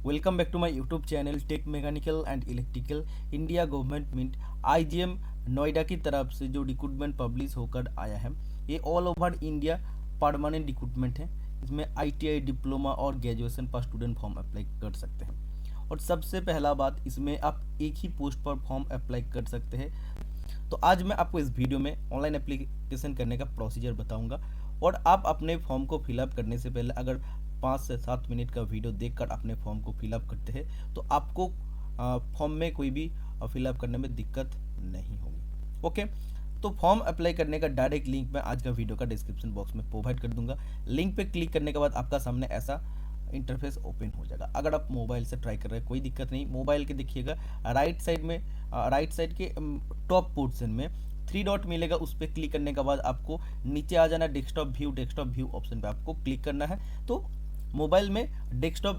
Welcome back to my YouTube channel tech mechanical and electrical. India government mint IGM Noida की तरफ से जो recruitment publish होकर आया है, ये all over India permanent recruitment है। इसमें आईटीआई डिप्लोमा और ग्रेजुएशन पर स्टूडेंट फॉर्म अप्लाई कर सकते हैं। और सबसे पहला बात, इसमें आप एक ही पोस्ट पर फॉर्म अप्लाई कर सकते हैं। तो आज मैं आपको इस वीडियो में ऑनलाइन एप्लीकेशन करने का प्रोसीजर बताऊंगा। और आप अपने फॉर्म को फिलअप करने से पहले अगर 5 से 7 मिनट का वीडियो देखकर अपने फॉर्म को फिलअप करते हैं तो आपको फॉर्म में कोई भी फिलअप करने में दिक्कत नहीं होगी। ओके, तो फॉर्म अप्लाई करने का डायरेक्ट लिंक मैं आज का वीडियो का डिस्क्रिप्शन बॉक्स में प्रोवाइड कर दूंगा। लिंक पे क्लिक करने के बाद आपका सामने ऐसा इंटरफेस ओपन हो जाएगा। अगर आप मोबाइल से ट्राई कर रहे हैं कोई दिक्कत नहीं, मोबाइल के देखिएगा राइट साइड में, राइट साइड के टॉप पोर्शन में 3 डॉट मिलेगा, उस पर क्लिक करने के बाद आपको नीचे आ जाना, डेस्कटॉप व्यू ऑप्शन पे आपको क्लिक करना है। तो मोबाइल में डेस्कटॉप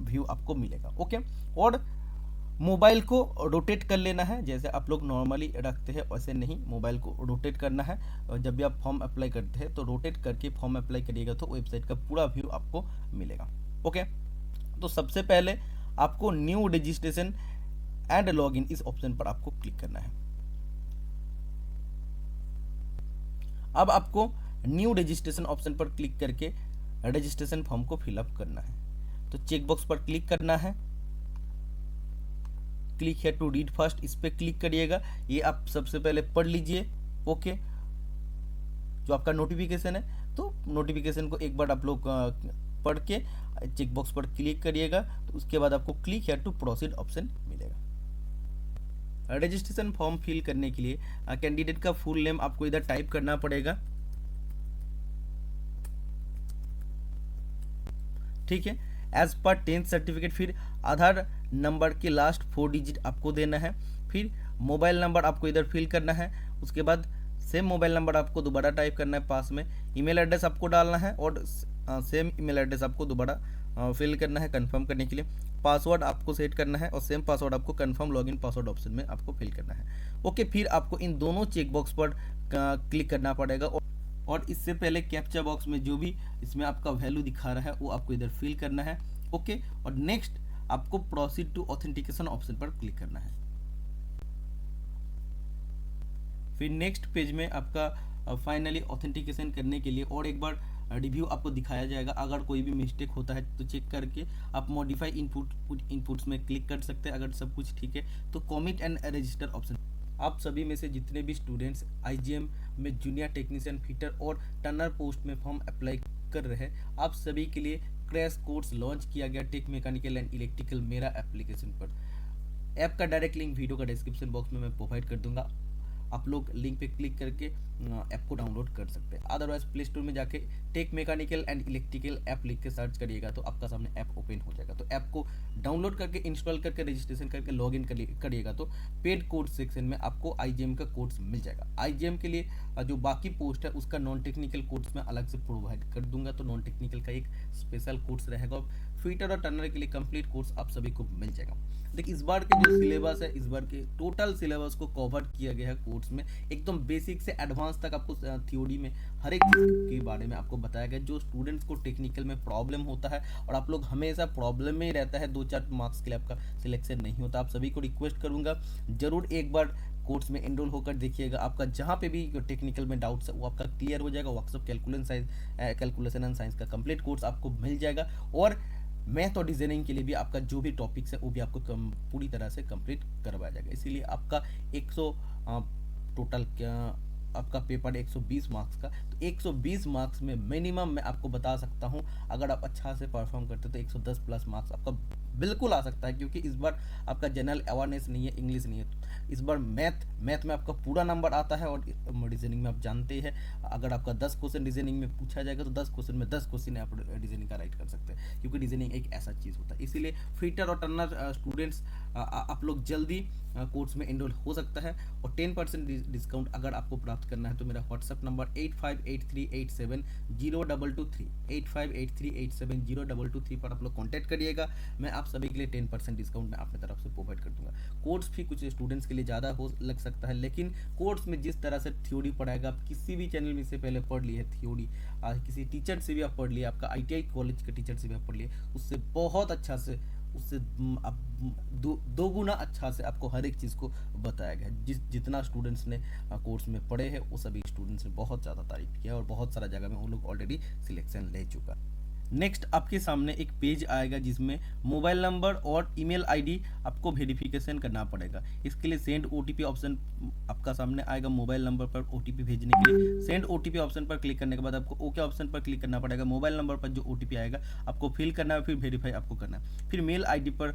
व्यू आपको मिलेगा। ओके, और मोबाइल को रोटेट कर लेना है, जैसे आप लोग नॉर्मली रखते हैं वैसे नहीं, मोबाइल को रोटेट करना है। और जब भी आप फॉर्म अप्लाई करते हैं तो रोटेट करके फॉर्म अप्लाई करिएगा तो वेबसाइट का पूरा व्यू आपको मिलेगा। ओके, तो सबसे पहले आपको न्यू रजिस्ट्रेशन एंड लॉगिन इस ऑप्शन पर आपको क्लिक करना है। अब आपको न्यू रजिस्ट्रेशन ऑप्शन पर क्लिक करके रजिस्ट्रेशन फॉर्म को फिलअप करना है। तो चेक बॉक्स पर क्लिक करना है, क्लिक है टू रीड फर्स्ट, इस पे क्लिक करिएगा। ये आप सबसे पहले पढ़ लीजिए। ओके, जो आपका नोटिफिकेशन है तो नोटिफिकेशन को एक बार आप लोग पढ़ के चेक बॉक्स पर क्लिक करिएगा। तो उसके बाद आपको क्लिक है टू प्रोसीड ऑप्शन मिलेगा। रजिस्ट्रेशन फॉर्म फिल करने के लिए कैंडिडेट का फुल नेम आपको इधर टाइप करना पड़ेगा। ठीक है, एज पर 10th सर्टिफिकेट, फिर आधार नंबर के लास्ट 4 डिजिट आपको देना है। फिर मोबाइल नंबर आपको इधर फिल करना है। उसके बाद सेम मोबाइल नंबर आपको दोबारा टाइप करना है पास में। ईमेल एड्रेस आपको डालना है और सेम ईमेल एड्रेस आपको दोबारा फिल करना है कंफर्म करने के लिए। पासवर्ड आपको सेट करना है और सेम पासवर्ड आपको कंफर्म लॉगिन पासवर्ड ऑप्शन में आपको फिल करना है। ओके, फिर आपको इन दोनों चेक बॉक्स पर क्लिक करना पड़ेगा और इससे पहले कैप्चा बॉक्स में जो भी इसमें आपका वैल्यू दिखा रहा है वो आपको इधर फिल करना है। ओके, और नेक्स्ट आपको प्रोसीड टू ऑथेंटिकेशन ऑप्शन पर क्लिक करना है। फिर नेक्स्ट पेज में आपका फाइनली ऑथेंटिकेशन करने के लिए और एक बार रिव्यू आपको दिखाया जाएगा। अगर कोई भी मिस्टेक होता है तो चेक करके आप मॉडिफाई इनपुट्स में क्लिक कर सकते हैं। अगर सब कुछ ठीक है तो कमिट एंड रजिस्टर ऑप्शन। आप सभी में से जितने भी स्टूडेंट्स आईजीएम में जूनियर टेक्नीशियन फिटर और टर्नर पोस्ट में फॉर्म अप्लाई कर रहे हैं, आप सभी के लिए क्रैश कोर्स लॉन्च किया गया टेक मैकेनिकल एंड इलेक्ट्रिकल मेरा एप्लीकेशन पर। ऐप का डायरेक्ट लिंक वीडियो का डिस्क्रिप्शन बॉक्स में मैं प्रोवाइड कर दूंगा। आप लोग लिंक पे क्लिक करके ऐप को डाउनलोड कर सकते हैं। अदरवाइज प्ले स्टोर में जाके tech mechanical and electrical app लिख के सर्च करिएगा तो आपका सामने ऐप ओपन हो जाएगा। तो ऐप को डाउनलोड करके इंस्टॉल करके रजिस्ट्रेशन करके लॉगिन करिएगा तो पेड कोर्स सेक्शन में आपको आईजीएम का कोर्स मिल जाएगा। आईजीएम के लिए जो बाकी पोस्ट है उसका नॉन टेक्निकल कोर्स में अलग से प्रोवाइड कर दूंगा। तो नॉन टेक्निकल का एक स्पेशल कोर्स रहेगा। फिटर और टर्नर के लिए कंप्लीट कोर्स आप सभी को मिल जाएगा। देखिए, इस बार के जो सिलेबस है, इस बार के टोटल सिलेबस को कवर किया गया है कोर्स में। एकदम बेसिक से एडवांस तक आपको थ्योरी में हर एक चीज के बारे में आपको बताया गया। जो स्टूडेंट्स को टेक्निकल में प्रॉब्लम होता है और आप लोग हमेशा प्रॉब्लम में ही रहता है, 2-4 मार्क्स के लिए आपका सिलेक्शन नहीं होता, आप सभी को रिक्वेस्ट करूंगा जरूर एक बार कोर्स में एनरोल होकर देखिएगा। आपका जहाँ पे भी टेक्निकल में डाउट्स है वो आपका क्लियर हो जाएगा। वर्कशॉप कैलकुलेशन एंड साइंस का कंप्लीट कोर्स आपको मिल जाएगा। और मैथ और डिजाइनिंग के लिए भी आपका जो भी टॉपिक्स है वो भी आपको पूरी तरह से कंप्लीट करवाया जाएगा। इसीलिए आपका 100 टोटल आपका पेपर 120 मार्क्स का, तो 120 मार्क्स में मिनिमम मैं आपको बता सकता हूं अगर आप अच्छा से परफॉर्म करते तो 110 प्लस मार्क्स आपका बिल्कुल आ सकता है। क्योंकि इस बार आपका जनरल अवेयरनेस नहीं है, इंग्लिश नहीं है, इस बार मैथ में आपका पूरा नंबर आता है। और रीजनिंग में आप जानते हैं अगर आपका 10 क्वेश्चन रीजनिंग में पूछा जाएगा तो 10 क्वेश्चन में 10 क्वेश्चन आप रीजनिंग का राइट कर सकते हैं। क्योंकि रीजनिंग एक ऐसा चीज़ होता है। इसीलिए फिटर और टर्नर स्टूडेंट्स आप लोग जल्दी कोर्स में एनरोल हो सकता है। और 10% डिस्काउंट अगर आपको प्राप्त करना है तो मेरा व्हाट्सअप नंबर 8583870223 8583870223 पर आप लोग कॉन्टैक्ट करिएगा। मैं आप सभी के लिए 10% डिस्काउंट मैं अपनी तरफ से प्रोवाइड कर दूंगा। कोर्स फी कुछ स्टूडेंट्स के लिए ज़्यादा हो लग सकता है, लेकिन कोर्स में जिस तरह से थ्योरी पढ़ाएगा, आप किसी भी चैनल में से पहले पढ़ लिए थ्योरी, किसी टीचर से भी आप पढ़ लिए, आपका ITI कॉलेज के टीचर से भी आप पढ़ लिए, उससे बहुत अच्छा से, उससे अब दो गुना अच्छा से आपको हर एक चीज़ को बताया गया। जितना स्टूडेंट्स ने कोर्स में पढ़े हैं वो सभी स्टूडेंट्स ने बहुत ज़्यादा तारीफ किया और बहुत सारा जगह में वो लोग ऑलरेडी सिलेक्शन ले चुका। नेक्स्ट आपके सामने एक पेज आएगा जिसमें मोबाइल नंबर और ईमेल आईडी आपको वेरिफिकेशन करना पड़ेगा। इसके लिए सेंड OTP ऑप्शन आपका सामने आएगा। मोबाइल नंबर पर OTP भेजने के लिए सेंड OTP ऑप्शन पर क्लिक करने के बाद आपको ओके ऑप्शन पर क्लिक करना पड़ेगा। मोबाइल नंबर पर जो OTP आएगा आपको फिल करना है, फिर वेरीफाई आपको करना है। फिर मेल ID पर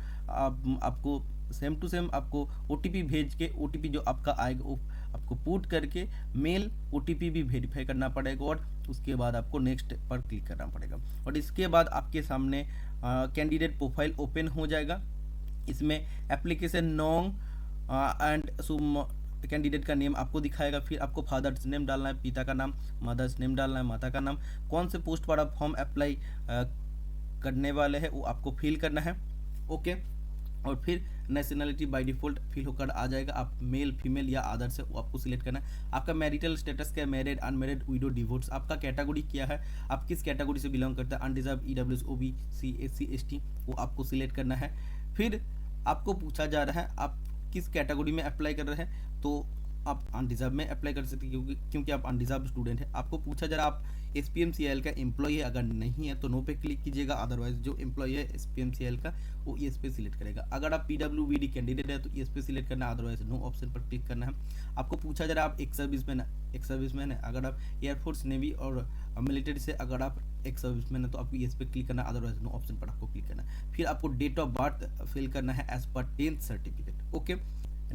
आपको सेम टू सेम आपको OTP भेज के OTP जो आपका आएगा वो आपको पुट करके मेल OTP भी वेरीफाई करना पड़ेगा और उसके बाद आपको नेक्स्ट पर क्लिक करना पड़ेगा। और इसके बाद आपके सामने कैंडिडेट प्रोफाइल ओपन हो जाएगा। इसमें एप्लीकेशन नॉन्ग एंड कैंडिडेट का नेम आपको दिखाएगा। फिर आपको फादर्स नेम डालना है, पिता का नाम, मदर्स नेम डालना है, माता का नाम, कौन से पोस्ट पर आप फॉर्म अप्लाई करने वाले हैं वो आपको फिल करना है। ओके, और फिर नेशनलिटी बाय डिफ़ॉल्ट फिल होकर आ जाएगा। आप मेल, फीमेल या अदर्स है वो आपको सिलेक्ट करना है। आपका मैरिटल स्टेटस क्या है, मैरिड, अनमैरिड, विडो, डिवोर्स। आपका कैटेगरी क्या है, आप किस कैटेगरी से बिलोंग करते हैं, unreserved, EWS, OBC, SC, ST, वो आपको सिलेक्ट करना है। फिर आपको पूछा जा रहा है आप किस कैटेगरी में अप्लाई कर रहे हैं, तो आप अनरिजर्व में अप्लाई कर सकते हैं क्योंकि आप अनरिजर्व स्टूडेंट है। आपको पूछा जा रहा है आप SPMCL का एम्प्लॉय है, अगर नहीं है तो नो पे क्लिक कीजिएगा, अदरवाइज जो एम्प्लॉय है SPMCL का वो येस पे सिलेक्ट करेगा। अगर आप PWBD कैंडिडेट है तो येस पे सिलेक्ट करना है, अदरवाइज नो ऑप्शन पर क्लिक करना है। आपको पूछा जा रहा है आप एक्स सर्विसमैन है, अगर आप एयरफोर्स, नेवी और मिलिट्री से अगर आप एक्स सर्विसमैन है तो आपको येस पे क्लिक करना है, अदरवाइज नो ऑप्शन पर आपको क्लिक करना है। फिर आपको डेट ऑफ बर्थ फिल करना है as per 10th certificate. Okay,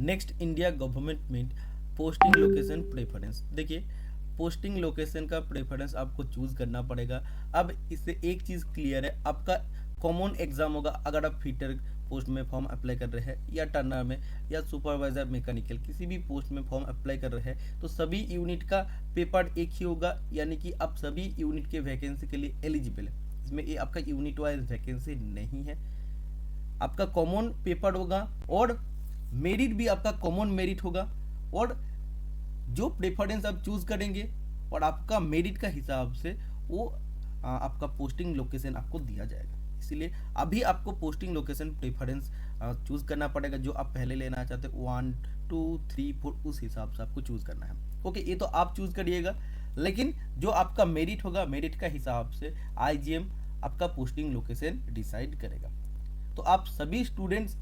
next India government posting location preference. देखिए, पोस्टिंग लोकेशन का प्रेफरेंस आपको चूज करना पड़ेगा। अब इससे एक चीज़ क्लियर है, आपका कॉमन एग्जाम होगा अगर आप फिटर पोस्ट में फॉर्म अप्लाई कर रहे हैं या टर्नर में या सुपरवाइजर मैकेनिकल किसी भी पोस्ट में फॉर्म अप्लाई कर रहे हैं तो सभी यूनिट का पेपर एक ही होगा, यानी कि आप सभी यूनिट के वैकेंसी के लिए एलिजिबल है। इसमें ये आपका यूनिट वाइज वैकेंसी नहीं है, आपका कॉमन पेपर होगा और मेरिट भी आपका कॉमन मेरिट होगा। और जो प्रेफरेंस आप चूज करेंगे और आपका मेरिट का हिसाब से वो आपका पोस्टिंग लोकेशन आपको दिया जाएगा। इसीलिए अभी आपको पोस्टिंग लोकेशन प्रेफरेंस चूज करना पड़ेगा। जो आप पहले लेना चाहते हैं 1, 2, 3, 4 उस हिसाब से आपको चूज करना है। ओके, ये तो आप चूज करिएगा, लेकिन जो आपका मेरिट होगा मेरिट का हिसाब से IGM आपका पोस्टिंग लोकेशन डिसाइड करेगा। तो आप सभी स्टूडेंट्स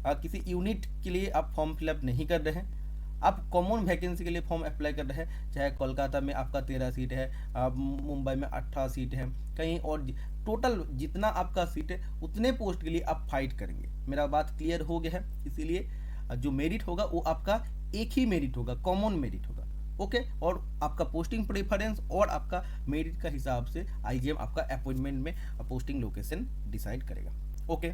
किसी यूनिट के लिए आप फॉर्म फिलअप नहीं कर रहे हैं, आप कॉमन वैकेंसी के लिए फॉर्म अप्लाई कर रहे हैं। चाहे कोलकाता में आपका 13 सीट है, मुंबई में 18 सीट है, कहीं और टोटल जितना आपका सीट है उतने पोस्ट के लिए आप फाइट करेंगे। मेरा बात क्लियर हो गया है। इसीलिए जो मेरिट होगा वो आपका एक ही मेरिट होगा, कॉमन मेरिट होगा। ओके, और आपका पोस्टिंग प्रेफरेंस और आपका मेरिट का हिसाब से IGM आपका अपॉइंटमेंट में पोस्टिंग लोकेशन डिसाइड करेगा। ओके,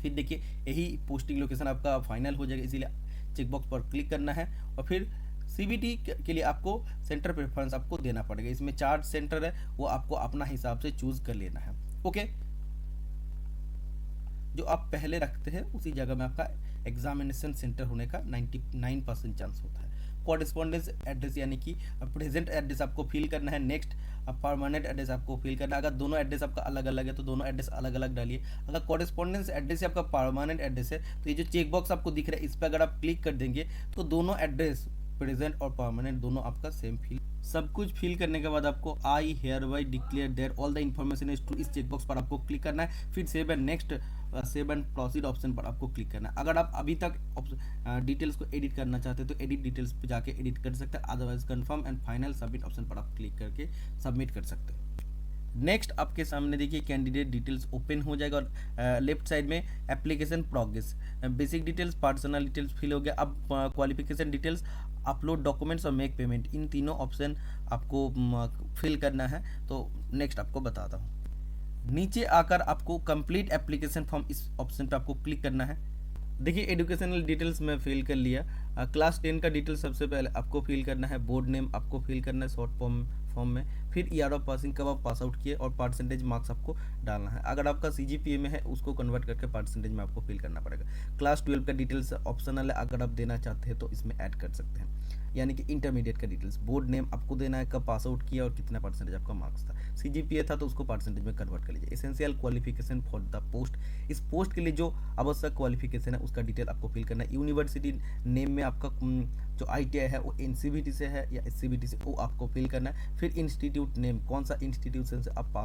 फिर देखिए यही पोस्टिंग लोकेशन आपका फाइनल हो जाएगा, इसीलिए चेकबॉक्स पर क्लिक करना है। और फिर CBT के लिए आपको सेंटर प्रेफरेंस आपको देना पड़ेगा। इसमें 4 सेंटर है, वो आपको अपना हिसाब से चूज कर लेना है। ओके, जो आप पहले रखते हैं उसी जगह में आपका एग्जामिनेशन सेंटर होने का 99% चांस होता है। कॉरेस्पॉन्डेंस एड्रेस यानी कि प्रेजेंट एड्रेस आपको फिल करना है। नेक्स्ट परमानेंट एड्रेस आपको फिल करना है। अगर दोनों एड्रेस आपका अलग अलग है तो दोनों एड्रेस अलग अलग डालिए। अगर कॉरेस्पॉन्डेंस एड्रेस आपका परमानेंट एड्रेस है तो ये जो चेक बॉक्स आपको दिख रहा है इस पर अगर आप क्लिक कर देंगे तो दोनों एड्रेस प्रेजेंट और परमानेंट दोनों आपका सेम फिल। सब कुछ फिल करने के बाद आपको I hereby declare there all the information is true, इस चेकबॉक्स पर आपको क्लिक करना है। फिर save and next save and proceed option पर आपको क्लिक करना है। अगर आप अभी तक डिटेल्स को एडिट करना चाहते हैं तो एडिट डिटेल्स पे जाके एडिट कर सकते हैं, otherwise confirm and final submit option पर आप क्लिक करके सबमिट कर सकते हैं। नेक्स्ट आपके सामने देखिए कैंडिडेट डिटेल्स ओपन हो जाएगा और लेफ्ट साइड में application progress, basic details, personal details fill हो गया। अब क्वालिफिकेशन डिटेल्स, अपलोड डॉक्यूमेंट्स और मेक पेमेंट, इन तीनों ऑप्शन आपको फिल करना है। तो नेक्स्ट आपको बताता हूँ। नीचे आकर आपको कंप्लीट एप्लीकेशन फॉर्म इस ऑप्शन पे आपको क्लिक करना है। देखिए एजुकेशनल डिटेल्स मैं फिल कर लिया। क्लास 10 का डिटेल्स सबसे पहले आपको फिल करना है, बोर्ड नेम आपको फिल करना है शॉर्ट फॉर्म फॉर्म में, फिर ईयर ऑफ पासिंग कब आप पास आउट किए और परसेंटेज मार्क्स आपको डालना है। अगर आपका सीजीपीए में है उसको कन्वर्ट करके परसेंटेज में आपको फिल करना पड़ेगा। क्लास 12 का डिटेल्स ऑप्शनल है, अगर आप देना चाहते हैं तो इसमें ऐड कर सकते हैं। यानी कि इंटरमीडिएट का डिटेल्स, बोर्ड नेम आपको देना है, कब पास आउट किया और कितना परसेंटेज आपका मार्क्स था। सीजीपीए था तो उसको परसेंटेज में कन्वर्ट कर लीजिए। Essential qualification for the post, इस पोस्ट के लिए जो आवश्यक क्वालिफिकेशन है उसका डिटेल आपको फिल करना है। यूनिवर्सिटी नेम में आपका जो आईटीआई है वो एनसीबीटी से है या एससीबीटी से, वो आपको फिल करना है। फिर इंस्टीट्यूट नेम, कौन सा इंस्टीट्यूशन से आप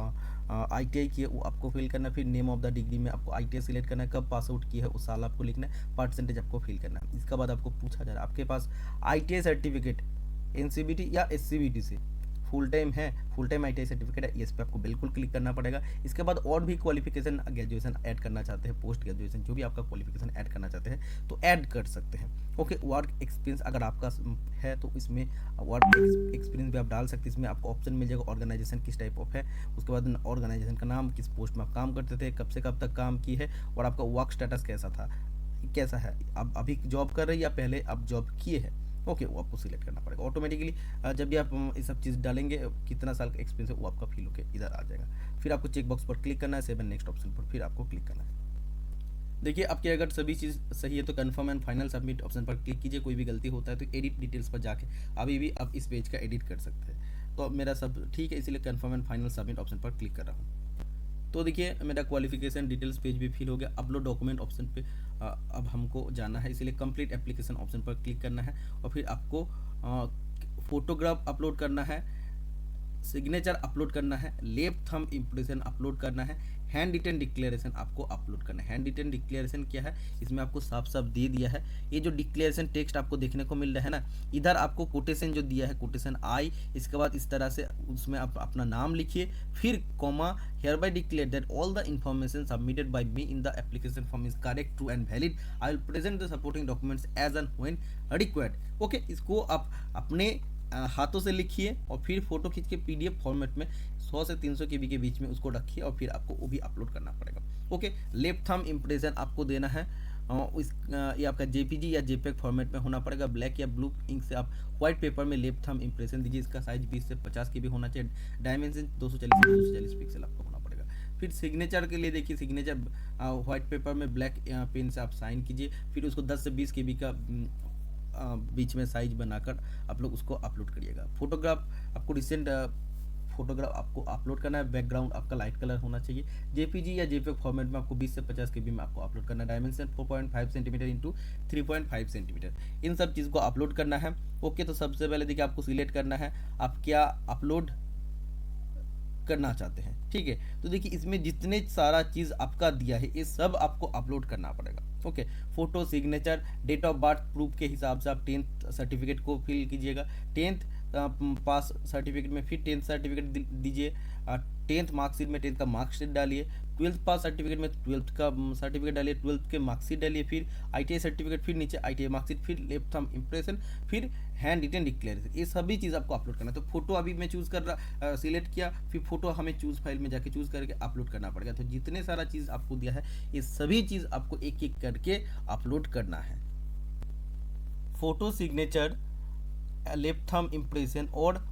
आईटीआई किए वो आपको फिल करना है। फिर नेम ऑफ द डिग्री में आपको आईटीआई सिलेक्ट करना है, कब पास आउट किया है उस साल आपको लिखना है, परसेंटेज आपको फिल करना है। इसके बाद आपको पूछा जा रहा है आपके पास आईटीआई सर्टिफिकेट एनसीबीटी या एससीबीटी से फुल टाइम है, फुल टाइम आईटीआई सर्टिफिकेट है, इस पे आपको बिल्कुल क्लिक करना पड़ेगा। इसके बाद और भी क्वालिफिकेशन ग्रेजुएशन ऐड करना चाहते हैं, पोस्ट ग्रेजुएशन जो भी आपका क्वालिफिकेशन ऐड करना चाहते हैं तो ऐड कर सकते हैं। ओके, वर्क एक्सपीरियंस अगर आपका है तो इसमें वर्क एक्सपीरियंस भी आप डाल सकते हैं। इसमें आपको ऑप्शन मिल जाएगा ऑर्गेनाइजेशन किस टाइप ऑफ है, उसके बाद ऑर्गेनाइजेशन का नाम, किस पोस्ट में आप काम करते थे, कब से कब तक काम की है और आपका वर्क स्टेटस कैसा था, कैसा है, आप अभी जॉब कर रहे हैं या पहले आप जॉब किए हैं। ओके, वो आपको सिलेक्ट करना पड़ेगा ऑटोमेटिकली। जब भी आप ये सब चीज़ डालेंगे कितना साल का एक्सपीरियंस है वो आपका फिल होकर इधर आ जाएगा। फिर आपको चेक बॉक्स पर क्लिक करना है, सेव एंड नेक्स्ट ऑप्शन पर फिर आपको क्लिक करना है। देखिए आपके अगर सभी चीज़ सही है तो confirm and final submit option पर क्लिक कीजिए। कोई भी गलती होता है तो एडिट डिटेल्स पर जाके अभी भी आप इस पेज का एडिट कर सकते हैं। तो मेरा सब ठीक है, इसलिए confirm and final submit option पर क्लिक कर रहा हूँ। तो देखिए मेरा क्वालिफिकेशन डिटेल्स पेज भी फिल हो गया। अपलोड डॉक्यूमेंट ऑप्शन पे अब हमको जाना है, इसलिए कंप्लीट एप्लीकेशन ऑप्शन पर क्लिक करना है और फिर आपको फोटोग्राफ अपलोड करना है, सिग्नेचर अपलोड करना है, लेफ्ट थंब इम्प्रेशन अपलोड करना है, हैंड रिटन डिक्लेरेशन आपको अपलोड करना है। हैंड रिटन डिक्लेरेशन क्या है, इसमें आपको साफ साफ दे दिया है। ये जो डिक्लेरेशन टेक्स्ट आपको देखने को मिल रहा है ना, इधर आपको कोटेशन जो दिया है, कोटेशन आई, इसके बाद इस तरह से उसमें आप अपना नाम लिखिए, फिर comma, hereby declare that all the information submitted by me in the application form is correct, true and valid. I will present the supporting documents as and when required. Okay, इसको आप अपने हाथों से लिखिए और फिर photo खींच के पीडीएफ फॉर्मेट में 100 से 300 KB के बीच में उसको रखिए और फिर आपको वो भी अपलोड करना पड़ेगा। ओके, लेफ्ट थंब इम्प्रेशन आपको देना है, ये आपका जेपीजी या जेपेग फॉर्मेट में होना पड़ेगा। ब्लैक या ब्लू इंक से आप व्हाइट पेपर में लेफ्ट थंब इम्प्रेशन दीजिए। इसका साइज 20 से 50 KB होना चाहिए, डायमेंशन 240 से 240 पिक्सल आपको होना पड़ेगा। फिर सिग्नेचर के लिए देखिए, सिग्नेचर व्हाइट पेपर में ब्लैक पेन से आप साइन कीजिए, फिर उसको 10 से 20 KB का बीच में साइज बनाकर आप लोग उसको अपलोड करिएगा। फोटोग्राफ आपको रिसेंट फोटोग्राफ आपको अपलोड करना है, बैकग्राउंड आपका लाइट कलर होना चाहिए। जेपीजी या जेपेग फॉर्मेट में आपको 20 से 50 KB में आपको अपलोड करना है। डायमेंशन 4.5 सेंटीमीटर इंटू 3.5 सेंटीमीटर, इन सब चीज़ को अपलोड करना है। ओके, तो सबसे पहले देखिए आपको सिलेक्ट करना है आप क्या अपलोड करना चाहते हैं। ठीक है, तो देखिए इसमें जितने सारा चीज़ आपका दिया है ये सब आपको अपलोड करना पड़ेगा। Okay, photo, signature, date of birth proof के हिसाब से आप 10th सर्टिफिकेट को फिल कीजिएगा। 10th पास सर्टिफिकेट में फिर 10th सर्टिफिकेट दीजिए। 10th मार्कशीट में 10th का मार्कशीट डालिए। 12th पास सर्टिफिकेट में 12th का सर्टिफिकेट डालिए, 12th के मार्कशीट डालिए। फिर आईटीआई सर्टिफिकेट, फिर नीचे आईटीआई मार्कशीट, फिर लेफ्ट थंब इम्प्रेशन, फिर हैंड रिटन डिक्लेरेशन, ये सभी चीज़ आपको अपलोड करना है। तो फोटो अभी मैं चूज़ कर रहा सिलेक्ट किया, फिर फोटो हमें चूज़ फाइल में जाके चूज़ करके अपलोड करना पड़ेगा। तो जितने सारा चीज़ आपको दिया है ये सभी चीज़ आपको एक एक करके अपलोड करना है। Photo, signature, left thumb impression और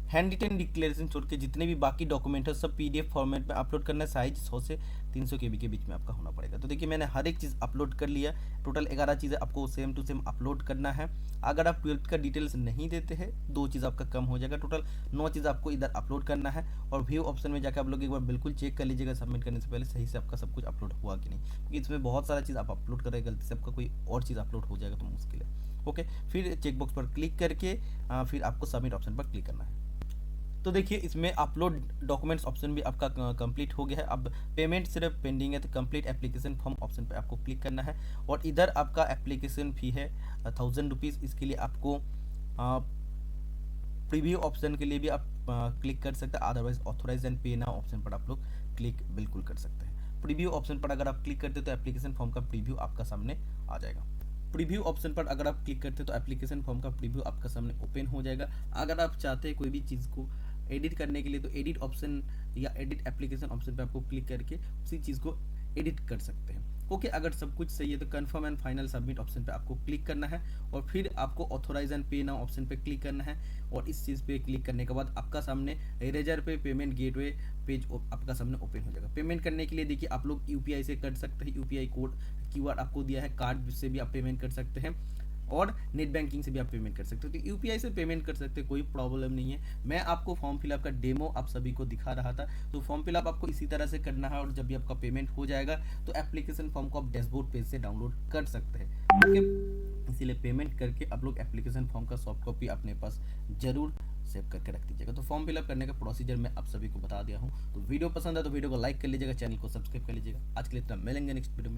हैंड रिटन डिक्लेरेशन छोड़ के जितने भी बाकी डॉक्यूमेंट है सब पीडीएफ फॉर्मेट में अपलोड करना है। साइज 100 से 300 KB के बीच में आपका होना पड़ेगा। तो देखिए मैंने हर एक चीज़ अपलोड कर लिया। टोटल 11 चीज़ें आपको सेम टू सेम अपलोड करना है। अगर आप 12th का डिटेल्स नहीं देते हैं 2 चीज़ आपका कम हो जाएगा। टोटल 9 चीज़ आपको इधर अपलोड करना है और व्यू ऑप्शन में जाकर आप लोग एक बार बिल्कुल चेक कर लीजिएगा सबमिट करने से पहले सही से आपका सब कुछ अपलोड हुआ कि नहीं, क्योंकि इसमें बहुत सारा चीज़ आप अपलोड करें, गलती से आपका कोई और चीज़ अपलोड हो जाएगा तो मुश्किल है। ओके, फिर चेकबॉक्स पर क्लिक करके फिर आपको सबमिट ऑप्शन पर क्लिक करना है। तो देखिए इसमें अपलोड डॉक्यूमेंट्स ऑप्शन भी आपका कंप्लीट हो गया है। अब पेमेंट सिर्फ पेंडिंग है, तो कंप्लीट एप्लीकेशन फॉर्म ऑप्शन पे आपको क्लिक करना है और इधर आपका एप्लीकेशन फ़ी है 1000 रुपीज़। इसके लिए आपको प्रीव्यू ऑप्शन के लिए भी आप क्लिक कर सकते हैं, अदरवाइज ऑथोराइज एंड पे नाउ ऑप्शन पर आप लोग क्लिक बिल्कुल कर सकते हैं। प्रीव्यू ऑप्शन पर अगर आप क्लिक करते हैं तो एप्लीकेशन फॉर्म का प्रीव्यू आपका सामने आ जाएगा। प्रीव्यू ऑप्शन पर अगर आप क्लिक करते हैं तो एप्लीकेशन फॉर्म का प्रीव्यू आपका सामने ओपन हो जाएगा। अगर आप चाहते हैं कोई भी चीज़ को एडिट करने के लिए तो एडिट ऑप्शन या एडिट एप्लीकेशन ऑप्शन पर आपको क्लिक करके उसी चीज़ को एडिट कर सकते हैं। ओके, अगर सब कुछ सही है तो confirm and final submit option पे आपको क्लिक करना है और फिर आपको ऑथोराइज एंड पे नाउ ऑप्शन पे क्लिक करना है। और इस चीज़ पे क्लिक करने के बाद आपका सामने इरेजर पे पेमेंट गेटवे पेज आपका सामने ओपन हो जाएगा। पेमेंट करने के लिए देखिए आप लोग यूपीआई से कर सकते हैं, यूपीआई कोड क्यूआर आपको दिया है, कार्ड से भी आप पेमेंट कर सकते हैं और नेट बैंकिंग से भी आप पेमेंट कर सकते हो। तो यूपीआई से पेमेंट कर सकते हैं, कोई प्रॉब्लम नहीं है। मैं आपको फॉर्म फिलअप का डेमो आप सभी को दिखा रहा था। तो फॉर्म फिलअप आपको इसी तरह से करना है और जब भी आपका पेमेंट हो जाएगा तो एप्लीकेशन फॉर्म को आप डैशबोर्ड पेज से डाउनलोड कर सकते हैं। ओके, इसीलिए पेमेंट करके आप लोग एप्लीकेशन फॉर्म का सॉफ्ट कॉपी अपने पास जरूर सेव करके रख दीजिएगा। तो फॉर्म फिलअप करने का प्रोसीजर मैं आप सभी को बता दिया हूँ। तो वीडियो पसंद है तो वीडियो को लाइक कर लीजिएगा, चैनल को सब्सक्राइब कर लीजिएगा। आज के लिए इतना, मिलेंगे नेक्स्ट वीडियो में।